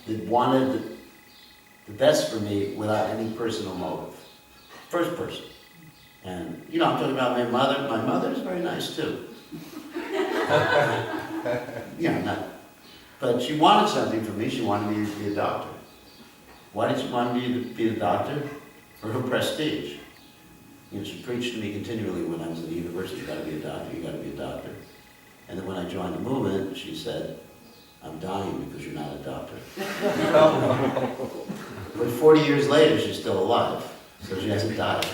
that wanted the best for me without any personal motive. First person. And, I'm talking about my mother. My mother's very nice too. But she wanted something from me. She wanted me to be a doctor. Why did she want me to be a doctor? For her prestige. She preached to me continually when I was at the university, you gotta be a doctor, you gotta be a doctor. And then when I joined the movement, she said, I'm dying because you're not a doctor. But 40 years later, she's still alive, so she hasn't died.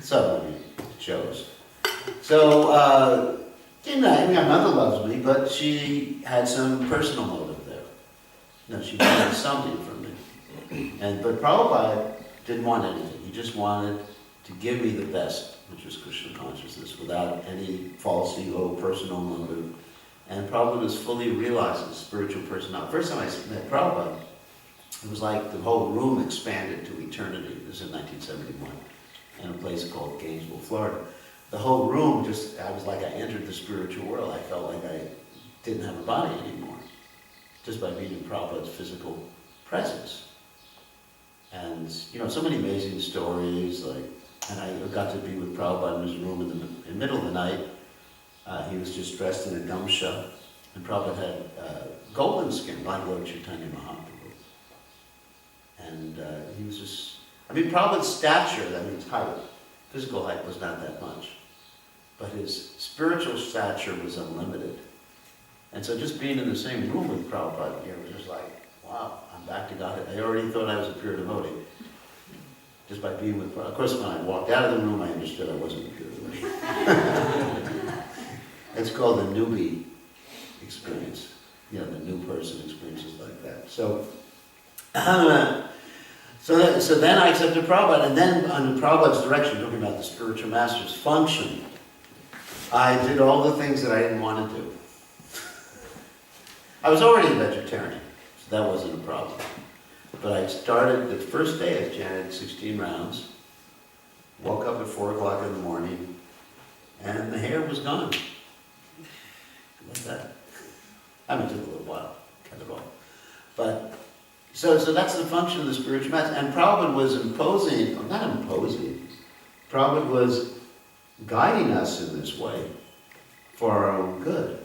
So, it shows. So, my mother loves me, but she had some personal motive there. She wanted something from me. But Prabhupada didn't want anything. He just wanted to give me the best, which was Krishna consciousness, without any false ego, personal motive. And Prabhupada was fully realized as a spiritual personality. First time I met Prabhupada, it was like the whole room expanded to eternity. This is in 1971, in a place called Gainesville, Florida. The whole room I was like I entered the spiritual world. I felt like I didn't have a body anymore, just by being in Prabhupada's physical presence. And, so many amazing stories, and I got to be with Prabhupada in his room in the middle of the night. He was just dressed in a gamsha, and Prabhupada had golden skin, like Lord Chaitanya Mahaprabhu. And he was just, Prabhupada's stature, that means height, physical height was not that much, but his spiritual stature was unlimited. And so just being in the same room with Prabhupada, was just like, wow, I'm back to God. I already thought I was a pure devotee, just by being with Prabhupada. Of course, when I walked out of the room, I understood I wasn't a pure devotee. It's called the newbie experience. The new person experiences like that. So then I accepted Prabhupada, and then under Prabhupada's direction, talking about the spiritual master's function, I did all the things that I didn't want to do. I was already a vegetarian, so that wasn't a problem. But I started, the first day I chanted 16 rounds, woke up at 4 o'clock in the morning, and the hair was gone. Like that. It took a little while, cut it off. But, so that's the function of the spiritual master. And Prabhupada was Prabhupada was guiding us in this way for our own good.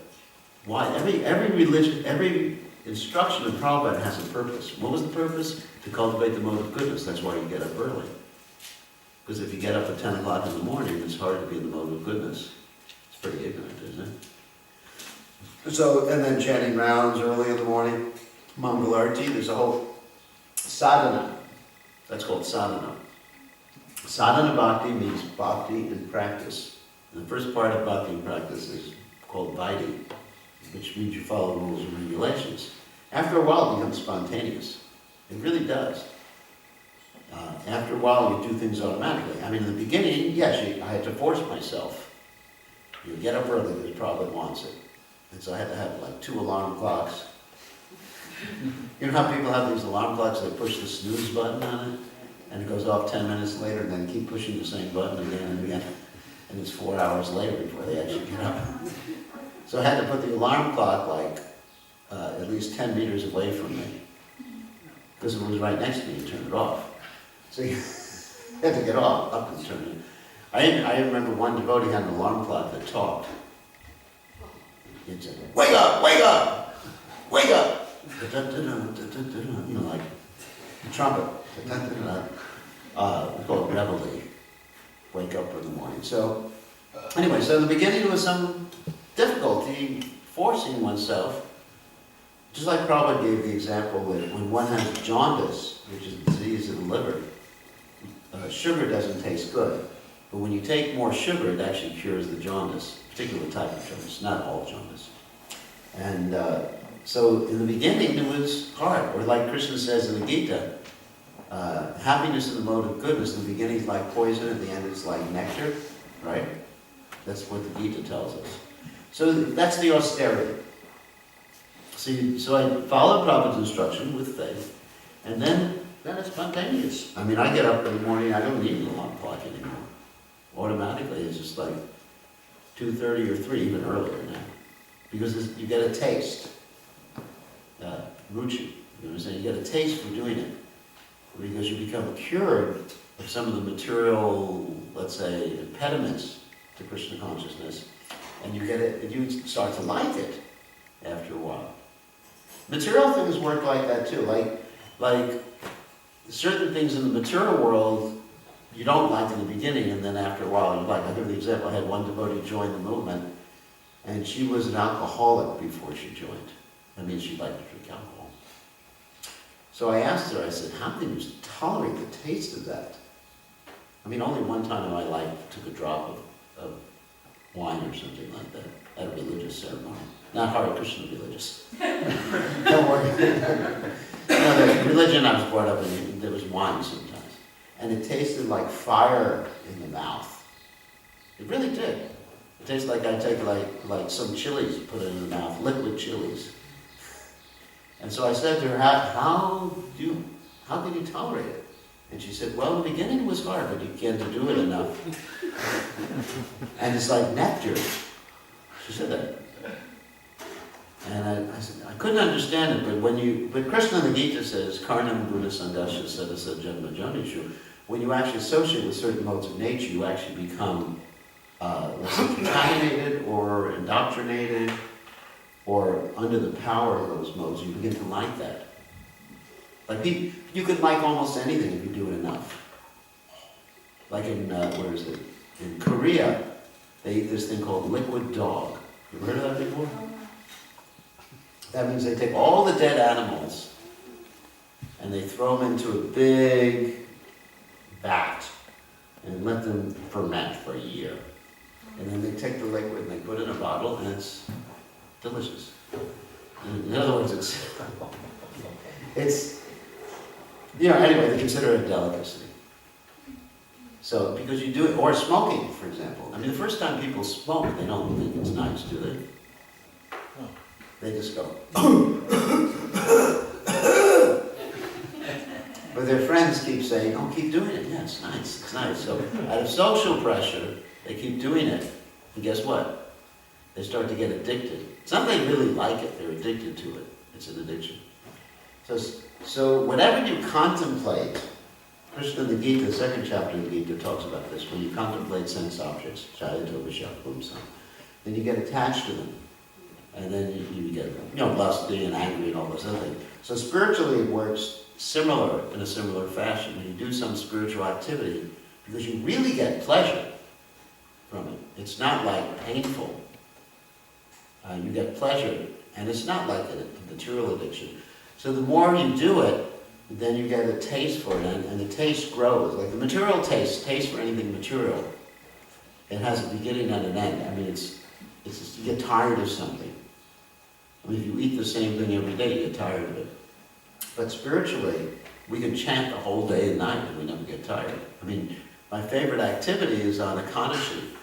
Why? Every religion, every instruction of Prabhupada has a purpose. What was the purpose? To cultivate the mode of goodness. That's why you get up early. Because if you get up at 10 o'clock in the morning, it's hard to be in the mode of goodness. It's pretty ignorant, isn't it? So, and then chanting rounds early in the morning, Mangal Arati, there's a whole sadhana. That's called sadhana. Sadhana bhakti means bhakti in practice. And the first part of bhakti in practice is called vaidhi, which means you follow rules and regulations. After a while, it becomes spontaneous. It really does. After a while, you do things automatically. In the beginning, yes, I had to force myself. You get up early because Prabhupada wants it. And so I had to have like 2 alarm clocks. You know how people have these alarm clocks, they push the snooze button on it, and it goes off 10 minutes later, and then keep pushing the same button again and again, and it's 4 hours later before they actually get up. So I had to put the alarm clock at least 10 meters away from me, because it was right next to me and turn it off. So you had to get up and turn it. I remember one devotee had an alarm clock that talked. He'd say, "Wake up, wake up, wake up." Like a trumpet. We call it reveille. Wake up in the morning. So anyway, so in the beginning there was some difficulty forcing oneself. Just like Prabhupada gave the example that when one has jaundice, which is a disease of the liver, sugar doesn't taste good. But when you take more sugar, it actually cures the jaundice, particular type of jaundice, not all jaundice. And so in the beginning it was hard. Or like Krishna says in the Gita, happiness in the mode of goodness, in the beginning is like poison, at the end it's like nectar, right? That's what the Gita tells us. So that's the austerity. So I followed Prabhupada's instruction with faith, and then it's spontaneous. I get up in the morning, I don't need an alarm clock anymore. Automatically, it's just like 2:30 or 3, even earlier now. Because you get a taste. ruchi. You know what I'm saying? You get a taste for doing it. Because you become cured of some of the material, let's say, impediments to Krishna consciousness, and you get it, you start to like it after a while. Material things work like that too. Like certain things in the material world you don't like in the beginning, and then after a while you like. I'll give you the example. I had one devotee join the movement, and she was an alcoholic before she joined. That means she liked to drink alcohol. So I asked her, I said, how can you tolerate the taste of that? I mean, only one time in my life took a drop of wine or something like that at a religious ceremony. Not Hare Krishna religious. Don't worry. The religion I was brought up in, there was wine sometimes. And it tasted like fire in the mouth. It really did. It tasted like I take like some chilies, put it in the mouth, liquid chilies. And so I said to her, how can you tolerate it? And she said, well, in the beginning it was hard, but you began to do it enough. And it's like nectar. She said that. And I said, I couldn't understand it, but Krishna in the Gita says, Karnam Guna Sangashya Sadasa Janma Jonishu. When you actually associate with certain modes of nature, you actually become, let's say, contaminated or indoctrinated or under the power of those modes. You begin to like that. Like you can like almost anything if you do it enough. Like in, where is it? In Korea, they eat this thing called liquid dog. You heard of that before? That means they take all the dead animals and they throw them into a big vat and let them ferment for a year. And then they take the liquid and they put it in a bottle and it's delicious. In other words, it's anyway, they consider it a delicacy. So, because you do it, or smoking, for example. I mean, the first time people smoke, they don't think it's nice, do they? They just go, but their friends keep saying, oh, keep doing it. Yeah, it's nice, it's nice. So out of social pressure, they keep doing it. And guess what? They start to get addicted. It's not that they really like it, they're addicted to it. It's an addiction. So whatever you contemplate, Krishna in the Gita, the second chapter of the Gita, talks about this. When you contemplate sense objects, then you get attached to them. And then you get, lusty and angry and all those other things. So spiritually it works in a similar fashion. When you do some spiritual activity, because you really get pleasure from it. It's not like painful. You get pleasure, and it's not like a material addiction. So the more you do it, then you get a taste for it, and the taste grows. Like the material taste for anything material, it has a beginning and an end. I mean, it's just, you get tired of something. I mean, if you eat the same thing every day, you get tired of it. But spiritually, we can chant the whole day and night and we never get tired. I mean, my favorite activity is on Ekadashi.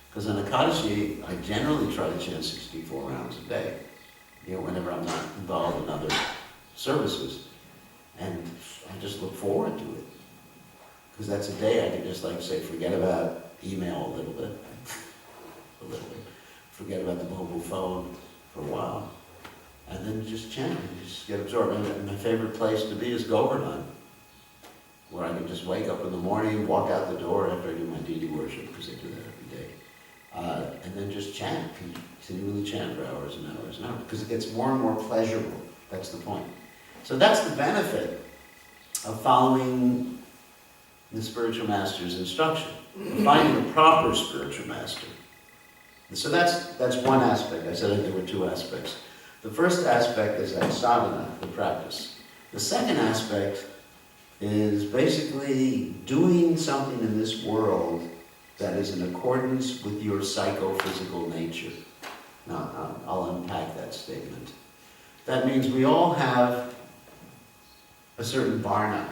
Because on Ekadashi, I generally try to chant 64 rounds a day. Whenever I'm not involved in other services. And I just look forward to it. Because that's a day I can just say, forget about email a little bit. Forget about the mobile phone for a while, and then just chant, and just get absorbed. And my favorite place to be is Govardhan, where I can just wake up in the morning, walk out the door after I do my deity worship, because I do that every day, and then just chant, continually chant for hours and hours and hours, because it gets more and more pleasurable. That's the point. So that's the benefit of following the spiritual master's instruction, of finding the proper spiritual master. So that's one aspect. I said there were two aspects. The first aspect is that sadhana, the practice. The second aspect is basically doing something in this world that is in accordance with your psychophysical nature. Now, I'll unpack that statement. That means we all have a certain varna.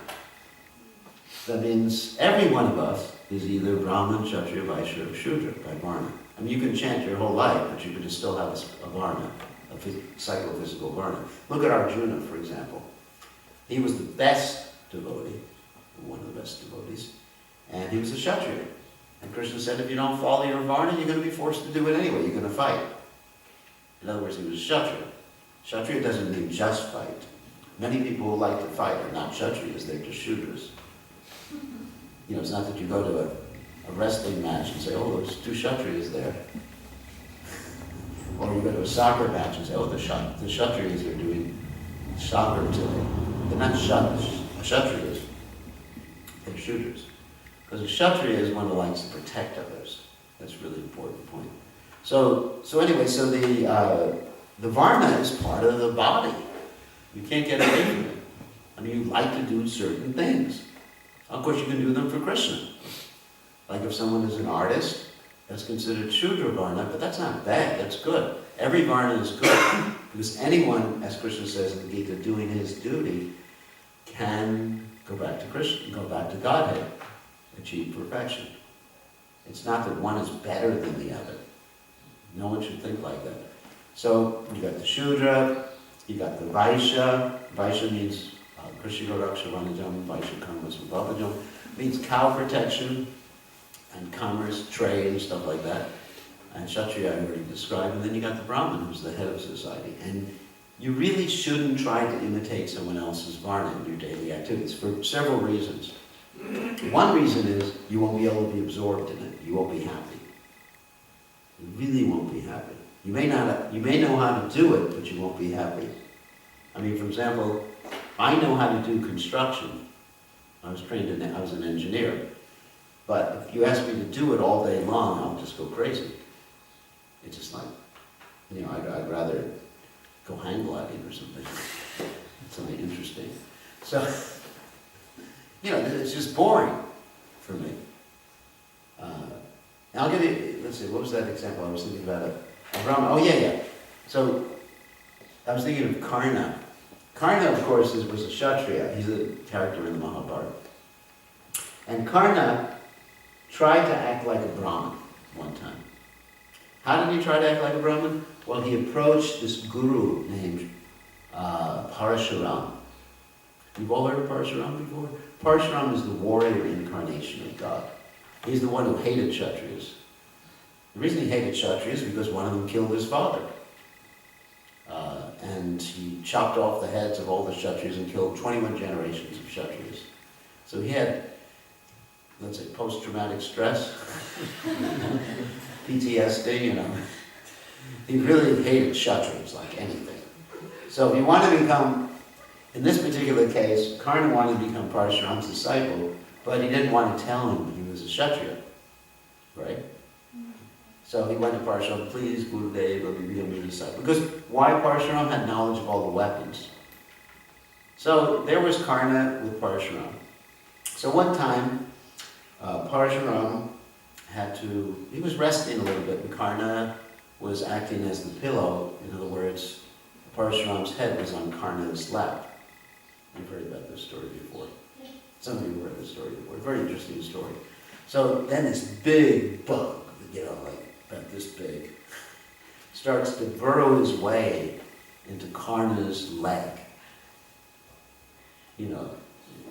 That means every one of us is either Brahman, Kshatriya, Vaishya, or Shudra by varna. I mean, you can chant your whole life, but you can still have a varna, a psychophysical varna. Look at Arjuna, for example. He was the best devotee, one of the best devotees, and he was a Kshatriya. And Krishna said, if you don't follow your varna, you're going to be forced to do it anyway. You're going to fight. In other words, he was a Kshatriya. Kshatriya doesn't mean just fight. Many people who like to fight are not Kshatriyas, they're just Shudras. You know, it's not that you go to a wrestling match and say, oh, there's two Kshatriyas there. Or you go to a soccer match and say, oh, the Kshatriyas are doing soccer today. They're not Kshatriyas, they're Shudras. Because a Kshatriya is one who likes to protect others. That's a really important point. So the Varna is part of the body. You can't get away from it. I mean, you like to do certain things. Of course, you can do them for Krishna. Like if someone is an artist, that's considered Shudra Varna, but that's not bad, that's good. Every Varna is good, because anyone, as Krishna says in the Gita, doing his duty, can go back to Krishna, go back to Godhead, achieve perfection. It's not that one is better than the other. No one should think like that. So, you got the Shudra, you got the Vaishya. Vaishya means Krishna Goraksha Vanajam, Vaishya Karmas Vabhajam. Means cow protection and commerce, trade and stuff like that. And Kshatriya I already described. And then you got the Brahmin, who's the head of society. And you really shouldn't try to imitate someone else's Varna in your daily activities for several reasons. One reason is you won't be able to be absorbed in it. You won't be happy. You really won't be happy. You may know how to do it, but you won't be happy. I mean, for example, I know how to do construction. I was an engineer. But if you ask me to do it all day long, I'll just go crazy. It's just like, you know, I'd rather go hang gliding or something. Something interesting. So, you know, it's just boring for me. Now I'll give you, let's see, what was that example I was thinking about? Oh, yeah. So, I was thinking of Karna. Karna, of course, was a Kshatriya. He's a character in the Mahabharata. And Karna tried to act like a Brahmin one time. How did he try to act like a Brahmin? Well, he approached this guru named Parashuram. You've all heard of Parashuram before? Parashuram is the warrior incarnation of God. He's the one who hated Kshatriyas. The reason he hated Kshatriyas is because one of them killed his father. And he chopped off the heads of all the Kshatriyas and killed 21 generations of Kshatriyas. So he had, let's say, post-traumatic stress, PTSD, you know. He really hated Kshatriyas like anything. So if you want to become, in this particular case, Karna wanted to become Parashuram's disciple, but he didn't want to tell him he was a Kshatriya, right? So he went to Parashuram, please, Gurudev, let me become your disciple. Because why? Parashuram had knowledge of all the weapons. So there was Karna with Parashuram. So one time, Parashuram he was resting a little bit, and Karna was acting as the pillow. In other words, Parashuram's head was on Karna's lap. You've heard about this story before. Some of you have heard this story before. Very interesting story. So then this big bug, you know, like about this big, starts to burrow his way into Karna's leg. You know,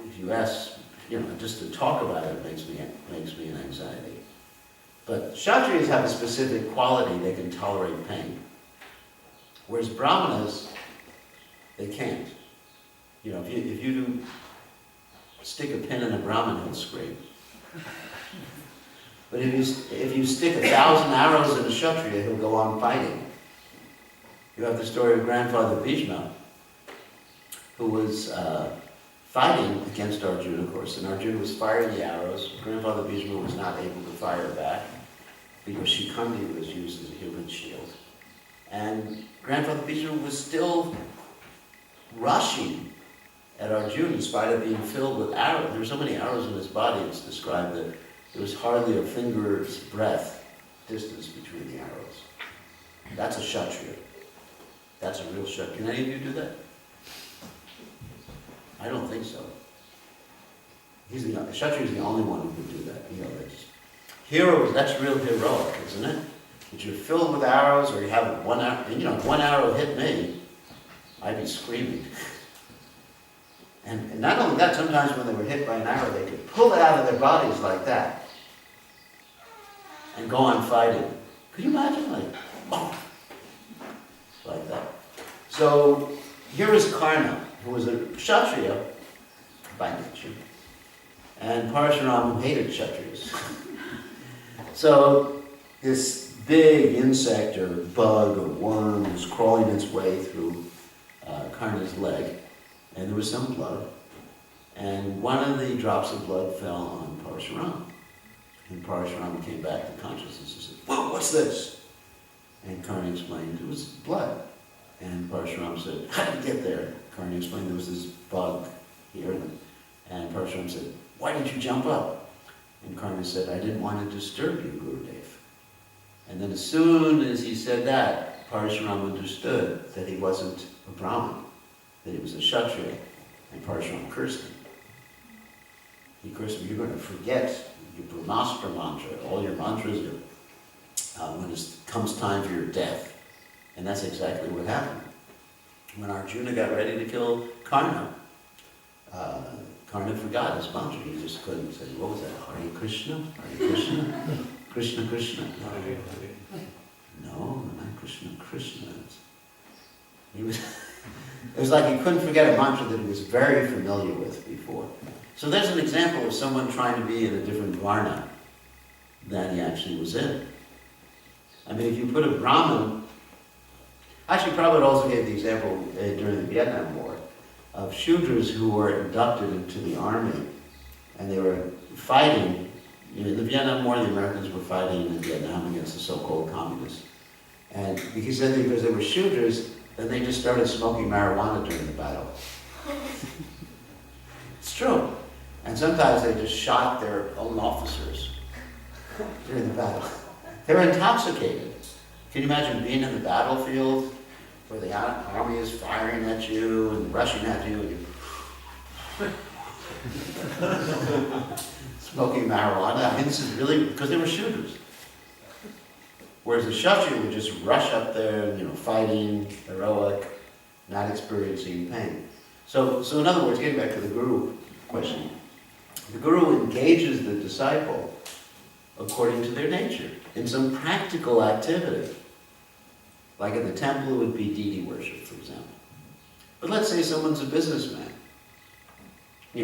if you ask, you know, just to talk about it makes me an anxiety. But Kshatriyas have a specific quality, they can tolerate pain. Whereas Brahmanas, they can't. You know, if you do stick a pin in a Brahman, he'll scream. But if you stick 1,000 arrows in a Kshatriya, he'll go on fighting. You have the story of grandfather Bhishma, who was fighting against Arjuna, of course, and Arjuna was firing the arrows. Grandfather Bhishma was not able to fire back because Shikhandi was used as a human shield. And grandfather Bhishma was still rushing at Arjuna in spite of being filled with arrows. There were so many arrows in his body, it's described that there was hardly a finger's breadth distance between the arrows. That's a Kshatriya. That's a real Kshatriya. Can any of you do that? I don't think so. Kshatriya is the only one who can do that. You know, heroes, that's real heroic, isn't it? That you're filled with arrows, or you have one arrow, and you know, if one arrow hit me, I'd be screaming. And not only that, sometimes when they were hit by an arrow, they could pull it out of their bodies like that and go on fighting. Could you imagine? Like, boom, like that. So here is Karna, who was a Kshatriya by nature, and Parshuram, who hated Kshatriyas. So this big insect or bug or worm was crawling its way through Karna's leg, and there was some blood, and one of the drops of blood fell on Parshuram. And Parshuram came back to consciousness and said, "Whoa, what's this?" And Karna explained it was blood. And Parshuram said, "How did it get there?" Karna explained there was this bug here. And Parshuram said, "Why didn't you jump up?" And Karna said, "I didn't want to disturb you, Gurudev." And then as soon as he said that, Parshuram understood that he wasn't a Brahmin, that he was a Kshatriya. And Parshuram cursed him. He cursed him, "You're going to forget your Brahmastra mantra, all your mantras, when it comes time for your death." And that's exactly what happened. When Arjuna got ready to kill Karna, Karna forgot his mantra. He just couldn't say, what was that? Hare Krishna? Hare Krishna? Krishna Krishna? No, not Krishna Krishna. He was, it was like he couldn't forget a mantra that he was very familiar with before. So there's an example of someone trying to be in a different varna than he actually was in. I mean, if you put a Brahmin, actually Prabhupada also gave the example during the Vietnam War of Shudras who were inducted into the army, and they were fighting. In the Vietnam War, the Americans were fighting in Vietnam against the so-called communists. And because they were Shudras, then they just started smoking marijuana during the battle. It's true. And sometimes they just shot their own officers during the battle. They were intoxicated. Can you imagine being in the battlefield where the army is firing at you and rushing at you and you're smoking marijuana? I mean, this is really, because they were shooters. Whereas the Kshatriya would just rush up there, fighting, heroic, not experiencing pain. So in other words, getting back to the guru question, the guru engages the disciple according to their nature in some practical activity. Like in the temple, it would be deity worship, for example. But let's say someone's a businessman.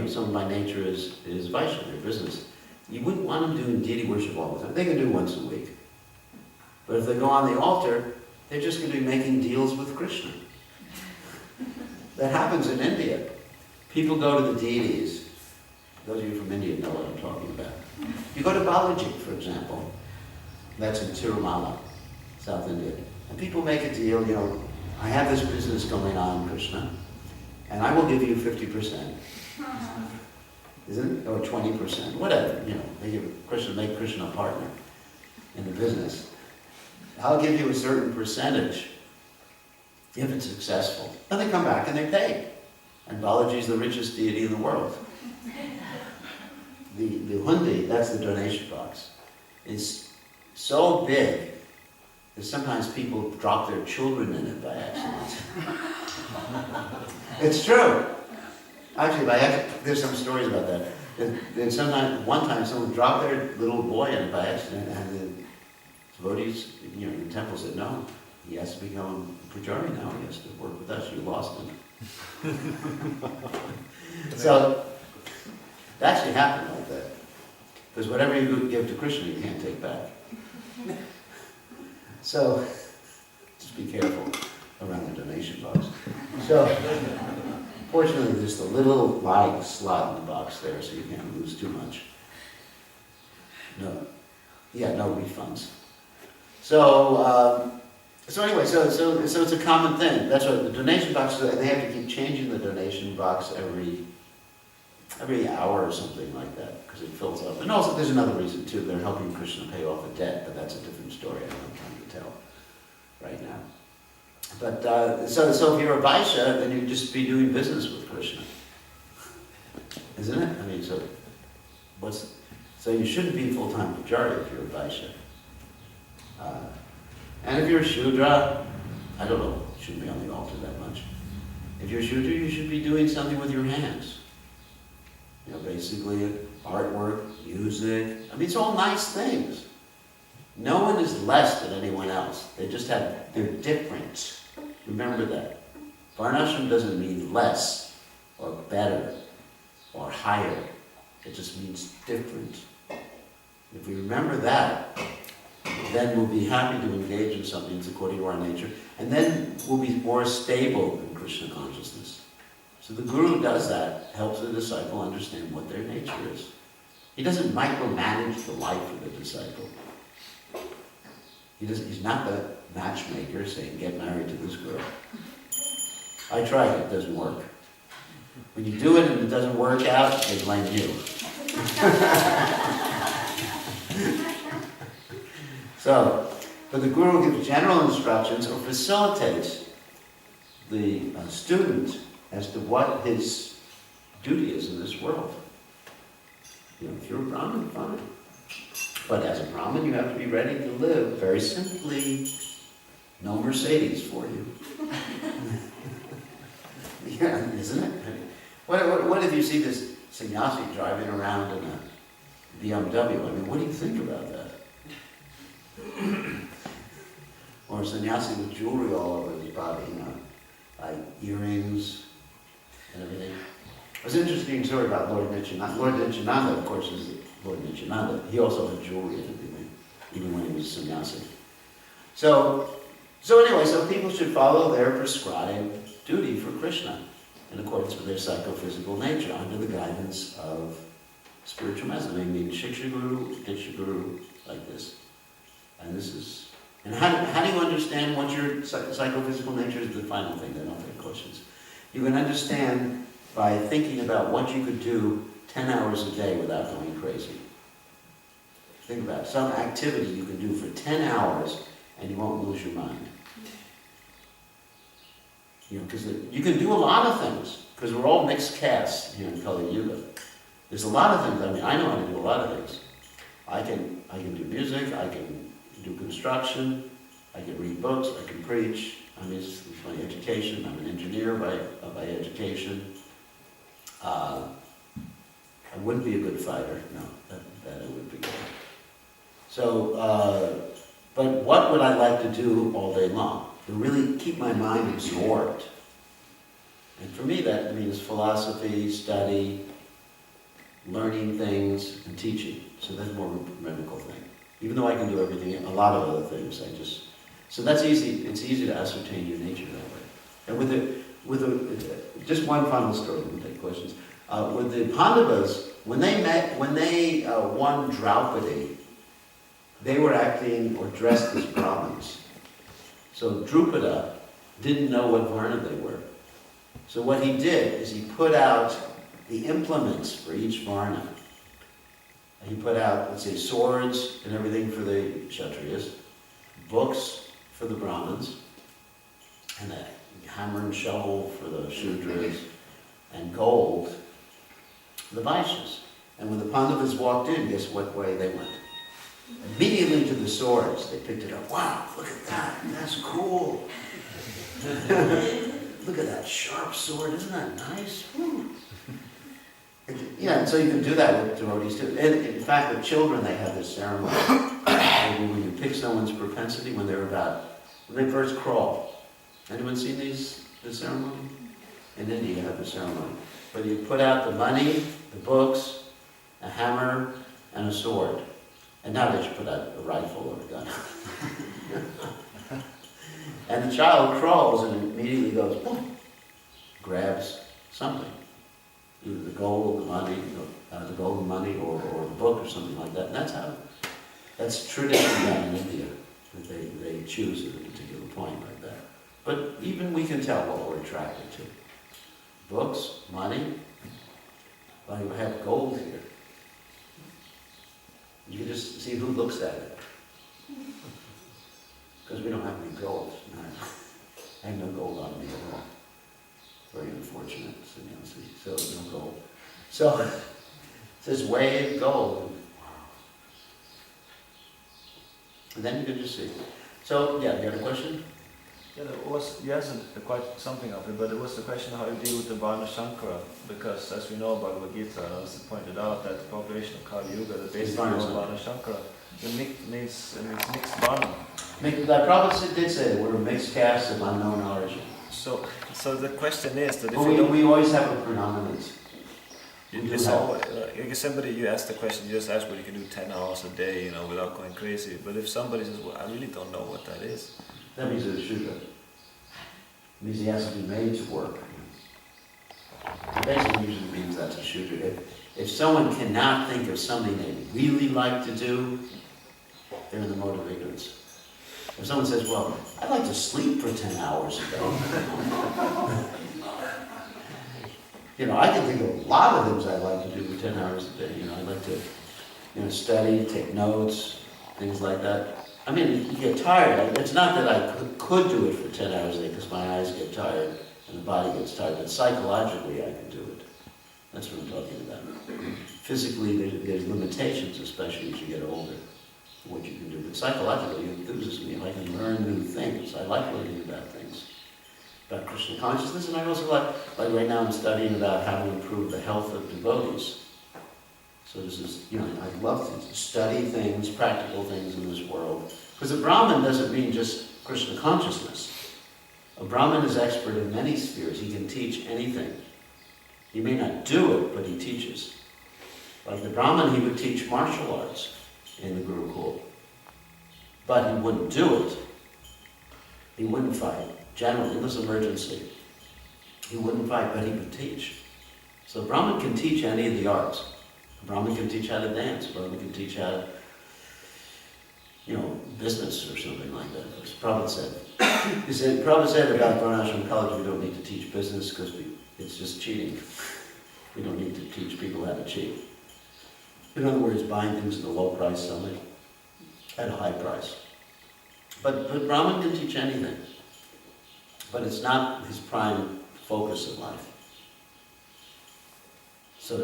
Someone by nature is Vaishya, their business. You wouldn't want them doing deity worship all the time. They can do once a week. But if they go on the altar, they're just going to be making deals with Krishna. That happens in India. People go to the deities. Those of you from India know what I'm talking about. You go to Balaji, for example. That's in Tirumala, South India. And people make a deal, I have this business going on, Krishna, and I will give you 50%. Isn't it? Or 20%, whatever, They make Krishna a partner in the business. I'll give you a certain percentage if it's successful. And they come back and they pay. And Balaji is the richest deity in the world. The hundi, that's the donation box, is so big that sometimes people drop their children in it by accident. It's true. Actually, by accident, there's some stories about that. And one time someone dropped their little boy in it by accident, and the devotees, in the temple said, no, he has to become a pujari now, he has to work with us, you lost him. So, it actually happened like that. Because whatever you give to Krishna, you can't take back. So, just be careful around the donation box. So, fortunately, there's a little lying slot in the box there, so you can't lose too much. No refunds. So anyway, so it's a common thing. That's what the donation box, they have to keep changing the donation box every hour or something like that, because it fills up. And also there's another reason too, they're helping Krishna pay off a debt, but that's a different story I don't have time to tell right now. But so if you're a Vaishya, then you'd just be doing business with Krishna. Isn't it? I mean, so you shouldn't be full-time pujari if you're a Vaishya. And if you're a Shudra, I don't know, you shouldn't be on the altar that much. If you're a Shudra, you should be doing something with your hands. Basically artwork, music. I mean, it's all nice things. No one is less than anyone else. They're different. Remember that. Varnashram doesn't mean less, or better, or higher. It just means different. If we remember that, then we'll be happy to engage in something that's according to our nature, and then we'll be more stable in Krishna consciousness. So the Guru does that, helps the disciple understand what their nature is. He doesn't micromanage the life of the disciple. He's not the matchmaker saying, get married to this girl. I tried it doesn't work. When you do it and it doesn't work out, they blame you. So, but the Guru gives general instructions or facilitates the student as to what his duty is in this world. You know, if you're a Brahmin, fine. But as a Brahmin, you have to be ready to live very simply. No Mercedes for you. Yeah, isn't it? What if you see this sannyasi driving around in a BMW? I mean, what do you think about that? Or a sannyasi with jewelry all over his body, you know, like earrings and everything. It was an interesting story about Lord Nityananda. Lord Nityananda, of course, is Lord Nityananda. He also had jewelry and everything, even when he was a sannyasi. So anyway, so people should follow their prescribed duty for Krishna in accordance with their psychophysical nature, under the guidance of spiritual message. I mean, Shiksha Guru, Diksha Guru, like this. And this is, and how do you understand what your psychophysical nature is? The final thing, then I'll take questions. You can understand by thinking about what you could do 10 hours a day without going crazy. Think about it. Some activity you can do for 10 hours and you won't lose your mind. You know, because you can do a lot of things, because we're all mixed castes here in Kali Yuga. There's a lot of things. I mean, I know how to do a lot of things. I can do music, I can do construction, I can read books, I can preach. I mean, it's my education. I'm an engineer by education. I wouldn't be a good fighter. No, that I wouldn't be good. So, but what would I like to do all day long? To really keep my mind absorbed. And for me, that means philosophy, study, learning things, and teaching. So that's more of a rhythmical thing. Even though I can do everything, a lot of other things, so that's easy. It's easy to ascertain your nature that way. And just one final story, we'll take questions. With the Pandavas, when they won Draupadi, they were acting or dressed as Brahmins. So Drupada didn't know what Varna they were. So what he did is he put out the implements for each Varna. He put out, let's say, swords and everything for the Kshatriyas, books for the Brahmins, and a hammer and shovel for the Shudras, and gold for the Vaishyas. And when the Pandavas walked in, guess what way they went? Immediately to the swords. They picked it up. Wow, look at that. That's cool. Look at that sharp sword. Isn't that nice? Woo. Yeah, and so you can do that with devotees too. And in fact, with children, they have this ceremony. When you pick someone's propensity when they first crawl. Anyone seen this ceremony? In India, you have the ceremony. But you put out the money, the books, a hammer, and a sword. And now they should put out a rifle or a gun. And the child crawls and immediately goes, boom, grabs something. Either the gold, the golden money, or the book or something like that. And that's tradition down in India, that they choose at a particular point like that. But even we can tell what we're attracted to. Books, money, well, you have gold here. You can just see who looks at it. Because we don't have any gold. No. I have no gold on me at all. Very unfortunate, sannyasi. So no gold. So it says weigh gold. And then you can just see. So yeah, you have a question? Yeah, you answered quite something of it, but it was the question how you deal with the Varna Shankara, because as we know Bhagavad Gita, and as it pointed out, that the population of Kali Yuga, the basic Varna Shankara, it means mixed Varna. The Prabhupada did say that we're a mixed caste of unknown origin. So So the question is that if Well, you don't... we always have a predominance. It's all, like somebody, you ask the question, you just ask whether you can do 10 hours a day, you know, without going crazy. But if somebody says, well, I really don't know what that is. That means it's a shooter. It means he has to be made to work. It basically usually means that's a shooter. If someone cannot think of something they really like to do, they're in the mode of ignorance. If someone says, well, I'd like to sleep for 10 hours a day. You know, I can think of a lot of things I'd like to do for 10 hours a day. You know, I'd like to, you know, study, take notes, things like that. I mean, you get tired. It's not that I could do it for 10 hours a day because my eyes get tired and the body gets tired, but psychologically I can do it. That's what I'm talking about. Physically, there's limitations, especially as you get older, what you can do. But psychologically, it enthuses me. I can learn new things. I like learning about things, about Krishna consciousness, and I also like right now I'm studying about how to improve the health of devotees. So this is, you know, I love to study things, practical things in this world. Because a Brahmin doesn't mean just Krishna consciousness. A Brahmin is expert in many spheres. He can teach anything. He may not do it, but he teaches. Like the Brahmin, he would teach martial arts in the Gurukul. But he wouldn't do it. He wouldn't fight. Generally, it was emergency. He wouldn't fight, but he would teach. So a Brahmin can teach any of the arts. A Brahmin can teach how to dance. A Brahmin can teach how to, you know, business or something like that. As Prabhupada said. He said, Prabhupada said about Varnashram College, we don't need to teach business because it's just cheating. We don't need to teach people how to cheat. In other words, buying things at a low price, selling at a high price. But Brahman can teach anything. But it's not his prime focus in life. So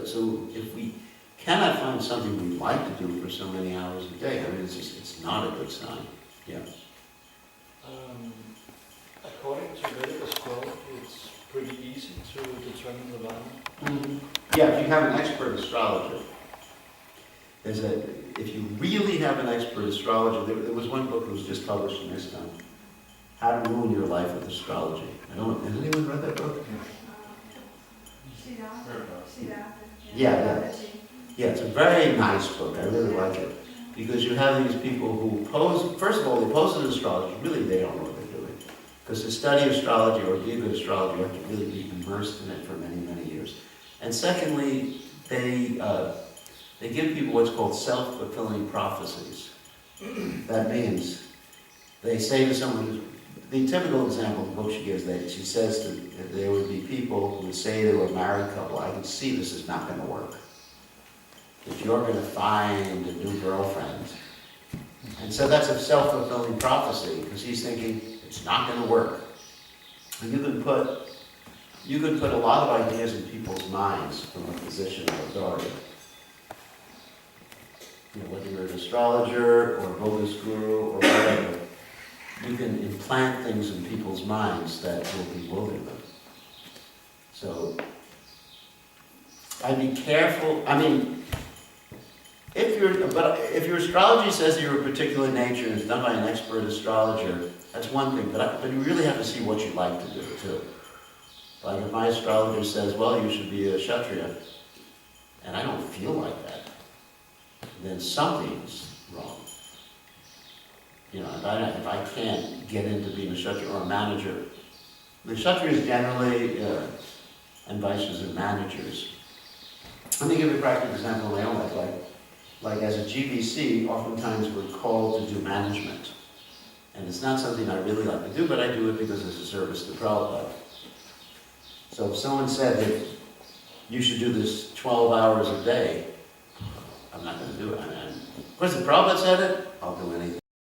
if we cannot find something we like to do for so many hours a day, I mean, it's not a good sign. Yeah. According to Vedic scroll, it's pretty easy to determine the Varna. Yeah, if you have an expert astrologer. If you really have an expert astrologer, there was one book that was just published in this time, How to Ruin Your Life with Astrology. I don't know, has anyone read that book? Yeah, it's a very nice book. I really like it. Because you have these people who pose, first of all, they pose in astrology, really they don't know what they're doing. Because to study astrology or be a good astrologer, you have to really be immersed in it for many, many years. And secondly, they give people what's called self-fulfilling prophecies. That means they say to someone, the typical example of the book she gives, she says that there would be people who would say to a married couple, I can see this is not going to work. If you're going to find a new girlfriend. And so that's a self-fulfilling prophecy, because he's thinking, it's not going to work. And you can put a lot of ideas in people's minds from a position of authority. You know, whether you're an astrologer or a bogus guru or whatever, you can implant things in people's minds that will bewilder them. So, I'd be careful. I mean, if your astrology says you're a particular nature and it's done by an expert astrologer, that's one thing. But you really have to see what you like to do too. Like if my astrologer says, well, you should be a Kshatriya, and I don't feel like that, then something's wrong. You know, if I can't get into being a Kshatriya or a manager, the Kshatriyas generally, and Vaishyas are managers. Let me give you a practical example of my own life. Like as a GBC, oftentimes we're called to do management. And it's not something I really like to do, but I do it because it's a service to Prabhupada. So if someone said that you should do this 12 hours a day, I'm not going to do it. Of course, if Prabhupada said it, I'll do anything.